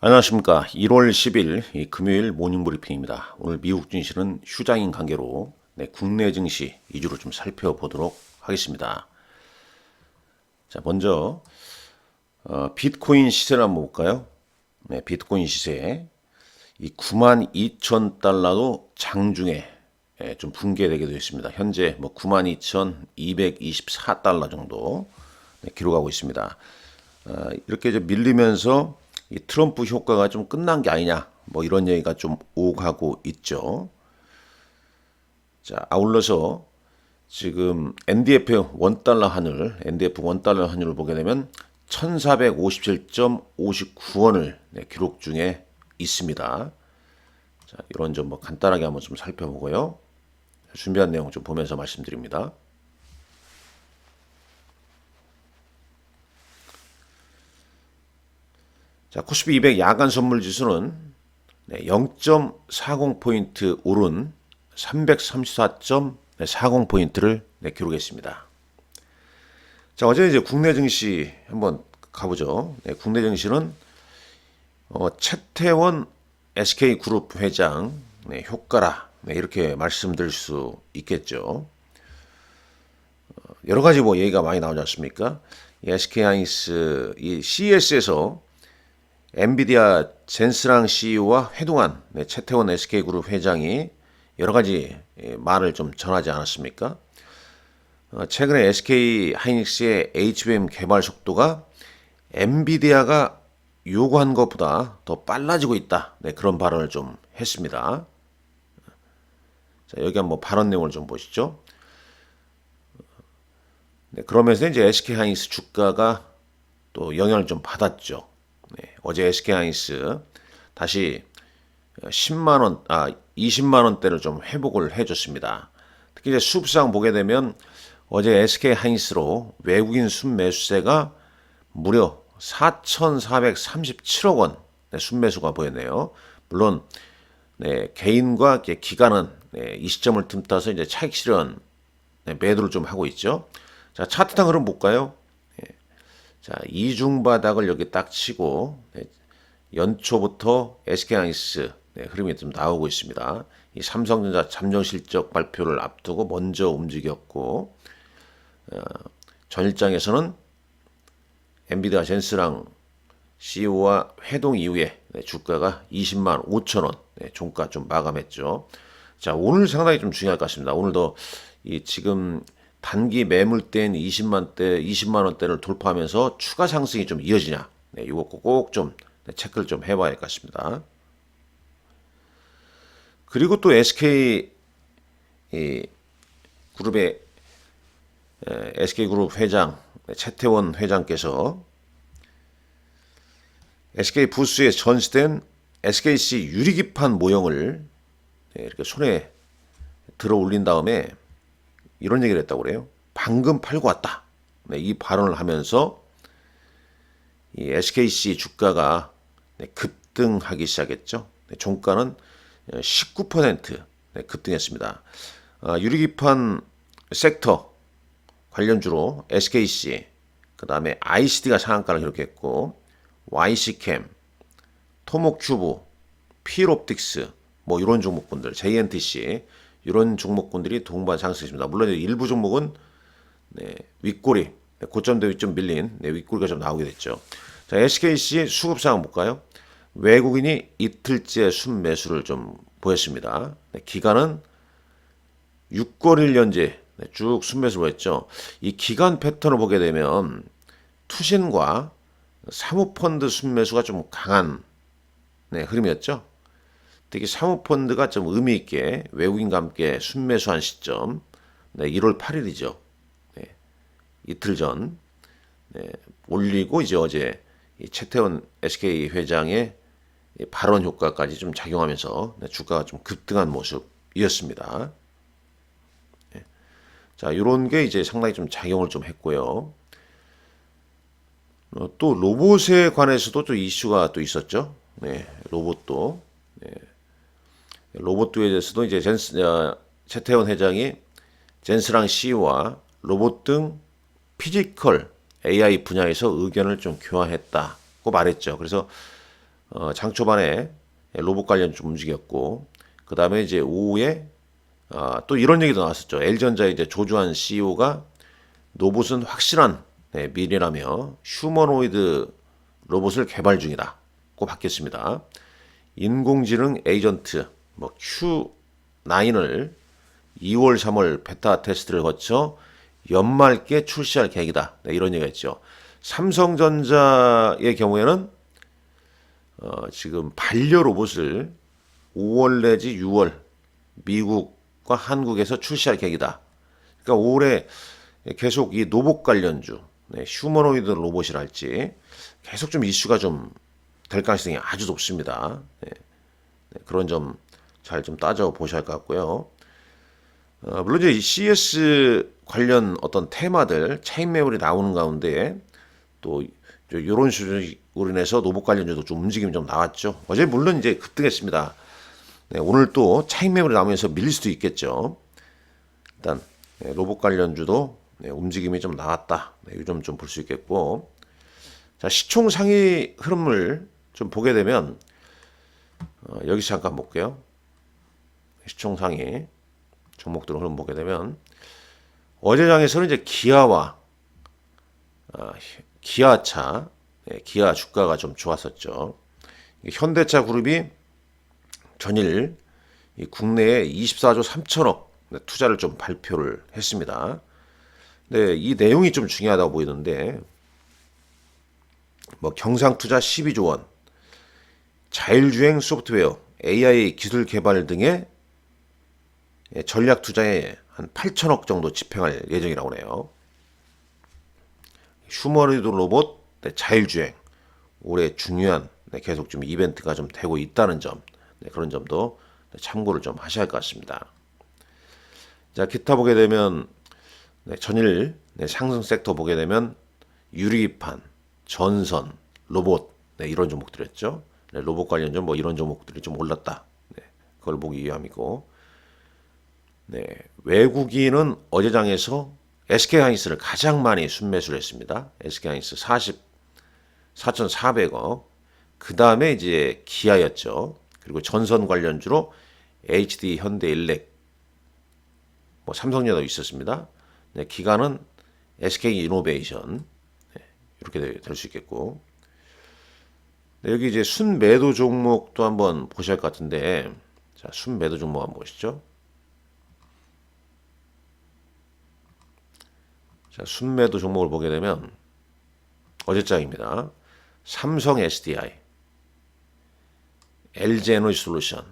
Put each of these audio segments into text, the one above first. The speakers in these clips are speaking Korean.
안녕하십니까. 1월 10일 금요일 모닝브리핑입니다. 오늘 미국 증시는 휴장인 관계로 국내 증시 위주로 좀 살펴보도록 하겠습니다. 자, 먼저 비트코인 시세를 한번 볼까요? 네, 비트코인 시세 이 92,000달러도 장중에 좀 붕괴되게 되어 있습니다. 현재 92,224달러 정도 기록하고 있습니다. 이렇게 이제 밀리면서 이 트럼프 효과가 좀 끝난 게 아니냐, 이런 얘기가 좀 오가고 있죠. 자, 아울러서 지금 NDF 원달러 환율을 보게 되면 1457.59원을 기록 중에 있습니다. 자, 이런 점 간단하게 한번 좀 살펴보고요. 준비한 내용 좀 보면서 말씀드립니다. 자, 코스피 200 야간 선물 지수는 0.40포인트 오른 334.40포인트를 기록했습니다. 자, 어제 이제 국내 증시 한번 가보죠. 국내 증시는 최태원 SK그룹 회장 효과라 이렇게 말씀드릴 수 있겠죠. 여러 가지 얘기가 많이 나오지 않습니까? 이 SK하이닉스 이 CES에서 엔비디아 젠스랑 CEO와 회동한 최태원 SK그룹 회장이 여러 가지 말을 좀 전하지 않았습니까? 최근에 SK하이닉스의 HBM 개발 속도가 엔비디아가 요구한 것보다 더 빨라지고 있다. 그런 발언을 좀 했습니다. 자, 여기 한번 발언 내용을 좀 보시죠. 그러면서 이제 SK하이닉스 주가가 또 영향을 좀 받았죠. 어제 SK하이닉스 다시 20만 원대를 좀 회복을 해줬습니다. 특히 이제 수급상 보게 되면 어제 SK하이닉스로 외국인 순매수세가 무려 4,437억 원 순매수가 보였네요. 물론 개인과 기관은 이 시점을 틈타서 이제 차익 실현 매도를 좀 하고 있죠. 자, 차트상 흐름 볼까요? 자, 이중 바닥을 여기 딱 치고 연초부터 SK하이닉스 흐름이 좀 나오고 있습니다. 이 삼성전자 잠정 실적 발표를 앞두고 먼저 움직였고 전일장에서는 엔비디아 젠스랑 CEO와 회동 이후에 주가가 20만 5천 원 종가 좀 마감했죠. 자, 오늘 상당히 좀 중요할 것 같습니다. 오늘도 이 지금 단기 매물대인 20만 원대를 돌파하면서 추가 상승이 좀 이어지냐, 이거 꼭 좀 체크를 좀 해봐야 할 것 같습니다. 그리고 또 SK 그룹의 SK그룹 회장 최태원 회장께서 SK 부스에 전시된 SKC 유리기판 모형을 이렇게 손에 들어 올린 다음에 이런 얘기를 했다고 그래요. 방금 팔고 왔다. 이 발언을 하면서 이 SKC 주가가 급등하기 시작했죠. 종가는 19% 급등했습니다. 유리기판 섹터 관련주로 SKC, 그 다음에 ICD가 상한가를 기록했고 YC캠, 토모큐브, 필옵틱스 이런 종목군들, JNTC 이런 종목군들이 동반 상승했습니다. 물론 일부 종목은 윗꼬리, 고점대 위좀 밀린 윗꼬리가 좀 나오게 됐죠. 자, SKC 수급 상황 볼까요? 외국인이 이틀째 순매수를 좀 보였습니다. 기간은 6개월 연재 쭉 순매수를 했죠. 이 기간 패턴을 보게 되면 투신과 사모펀드 순매수가 좀 강한 흐름이었죠. 특히 사모펀드가 좀 의미 있게 외국인과 함께 순매수한 시점 1월 8일이죠. 이틀 전 올리고 이제 어제 이 최태원 SK 회장의 발언 효과까지 좀 작용하면서 주가가 좀 급등한 모습이었습니다. 자, 이런 게 이제 상당히 좀 작용을 좀 했고요. 또 로봇에 관해서도 또 이슈가 또 있었죠. 로봇도. 로봇에 대해서도 이제 최태원 회장이 젠스랑 CEO와 로봇 등 피지컬 AI 분야에서 의견을 좀 교환했다고 말했죠. 그래서 장 초반에 로봇 관련 좀 움직였고, 그 다음에 이제 오후에 또 이런 얘기도 나왔었죠. LG전자의 이제 조주환 CEO가 로봇은 확실한 미래라며 휴머노이드 로봇을 개발 중이다고 밝혔습니다. 인공지능 에이전트 뭐 Q9을 2월, 3월 베타 테스트를 거쳐 연말께 출시할 계획이다. 이런 얘기가 있죠. 삼성전자의 경우에는 지금 반려 로봇을 5월 내지 6월 미국과 한국에서 출시할 계획이다. 그러니까 올해 계속 이 로봇 관련주, 휴머노이드 로봇이랄지 계속 좀 이슈가 좀 될 가능성이 아주 높습니다. 그런 점 잘 좀 따져 보셔야 할 것 같고요. 물론 이제 CS 관련 어떤 테마들 체인 메모리 나오는 가운데 또 이런 식으로 인해서 로봇 관련주도 좀 움직임이 좀 나왔죠. 어제 물론 이제 급등했습니다. 오늘 또 체인 메모리 나오면서 밀릴 수도 있겠죠. 일단 로봇 관련주도 움직임이 좀 나왔다. 이 점 좀 볼 수 있겠고, 자 시총 상위 흐름을 좀 보게 되면 여기서 잠깐 볼게요. 시총 상위 종목들 흐름 보게 되면 어제 장에서는 이제 기아와 기아차, 기아 주가가 좀 좋았었죠. 현대차 그룹이 전일 국내에 24조 3천억 투자를 좀 발표를 했습니다. 네, 이 내용이 좀 중요하다고 보이는데, 뭐 경상투자 12조 원, 자율주행 소프트웨어, AI 기술 개발 등의 전략 투자에 한 8천억 정도 집행할 예정이라고 하네요. 휴머노이드 로봇, 자율주행, 올해 중요한 계속 좀 이벤트가 좀 되고 있다는 점, 그런 점도 참고를 좀 하셔야 할 것 같습니다. 자, 기타 보게 되면 전일 상승 섹터 보게 되면 유리기판, 전선, 로봇 이런 종목들이었죠. 로봇 관련주 뭐 이런 종목들이 좀 올랐다. 그걸 보기 위함이고, 외국인은 어제 장에서 SK하이닉스를 가장 많이 순매수를 했습니다. SK하이닉스 44,400억. 그 다음에 이제 기아였죠. 그리고 전선 관련주로 HD, 현대일렉, 뭐 삼성전자도 있었습니다. 기관은 SK이노베이션, 이렇게 될 수 있겠고, 여기 이제 순매도 종목도 한번 보셔야 할 것 같은데, 자 순매도 종목 한번 보시죠. 자, 순매도 종목을 보게 되면 어제장입니다. 삼성 SDI, LG에너지솔루션,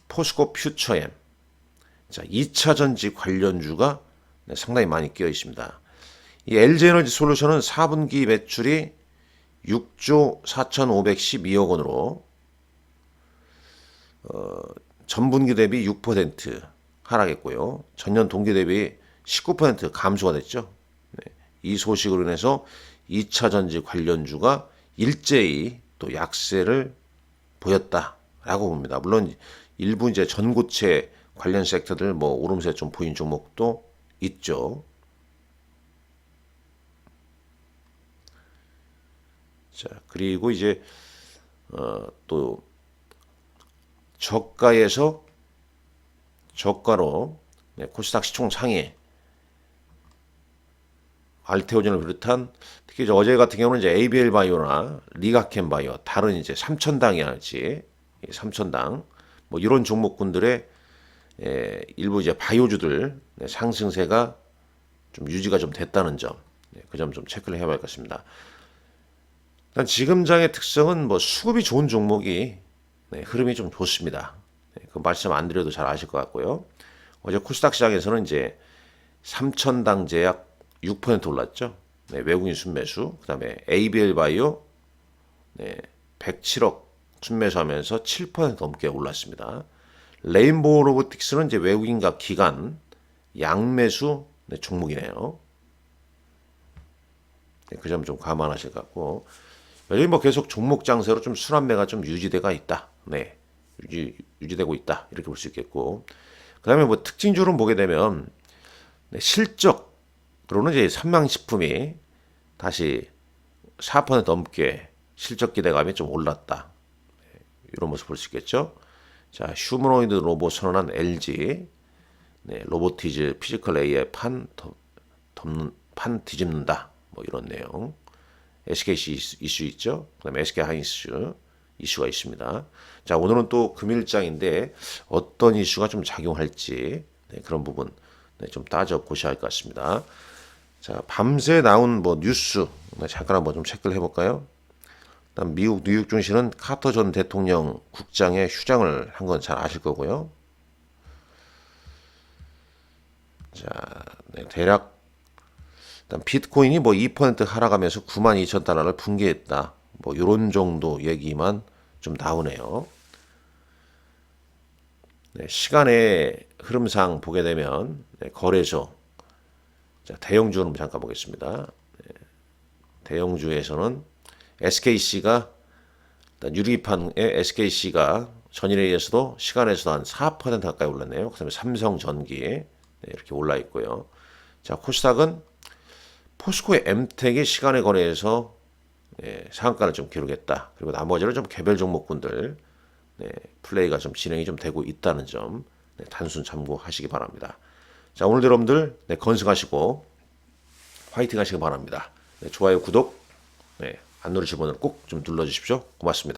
포스코 퓨처엠, 자 2차전지 관련주가 상당히 많이 끼어 있습니다. 이 LG에너지솔루션은 4분기 매출이 6조 4,512억 원으로 전분기 대비 6% 하락했고요. 전년 동기 대비 19% 감소가 됐죠. 이 소식으로 인해서 2차 전지 관련주가 일제히 또 약세를 보였다라고 봅니다. 물론 일부 이제 전고체 관련 섹터들 뭐 오름세 좀 보인 종목도 있죠. 자, 그리고 이제 또 저가로 코스닥 시총 상위 알테오젠을 비롯한 특히 이제 어제 같은 경우는 이제 ABL 바이오나 리가켄 바이오, 다른 이제 삼천당이랄지 삼천당 뭐 이런 종목군들의 일부 이제 바이오주들 상승세가 좀 유지가 좀 됐다는 점, 그 점 좀 체크를 해봐야 할 것 같습니다. 일단 지금 장의 특성은 뭐 수급이 좋은 종목이 흐름이 좀 좋습니다. 그 말씀 안 드려도 잘 아실 것 같고요. 어제 코스닥 시장에서는 이제 삼천당 제약 6% 올랐죠. 외국인 순매수, 그 다음에 ABL 바이오 107억 순매수하면서 7% 넘게 올랐습니다. 레인보우 로보틱스는 이제 외국인과 기관 양매수 종목이네요. 그 점 좀 감안하실 것 같고, 여전히 뭐 계속 종목 장세로 좀 순환매가 좀 유지되고 있다. 유지되고 있다. 이렇게 볼 수 있겠고, 그 다음에 뭐 특징주를 보게 되면 실적으로는 이제 삼양식품이 다시 4% 넘게 실적 기대감이 좀 올랐다. 이런 모습 볼 수 있겠죠. 자, 휴머노이드 로봇 선언한 LG, 네, 로보티즈 피지컬 AI 판 뒤집는다. 뭐 이런 내용. SKC 이슈 있죠. 그다음에 SK 하이닉스 이슈가 있습니다. 자, 오늘은 또 금일장인데 어떤 이슈가 좀 작용할지 네, 그런 부분 네, 좀 따져 보셔야 할 것 같습니다. 자, 밤새 나온 뭐 뉴스 네, 잠깐 한번 좀 체크를 해볼까요? 일단 미국 뉴욕 증시는 카터 전 대통령 국장의 휴장을 한 건 잘 아실 거고요. 자, 네, 대략 일단 비트코인이 뭐 2% 하락하면서 92,000달러를 붕괴했다. 뭐 이런 정도 얘기만 좀 나오네요. 네, 시간의 흐름상 보게 되면 네, 거래소 자, 대형주 는 잠깐 보겠습니다. 네, 대형주에서는 SKC가 유리판의 SKC가 전일에 의해서도 시간에서도 한 4% 가까이 올랐네요. 그다음에 삼성전기 네, 이렇게 올라 있고요. 자, 코스닥은 포스코의 엠텍이 시간의 거래에서 네, 상한가를 좀 기록했다. 그리고 나머지는 좀 개별 종목군들 네, 플레이가 좀 진행이 좀 되고 있다는 점 네, 단순 참고하시기 바랍니다. 자, 오늘도 여러분들 네, 건승하시고 화이팅 하시기 바랍니다. 네, 좋아요, 구독 네, 안 누르신 분은 꼭 좀 눌러주십시오. 고맙습니다.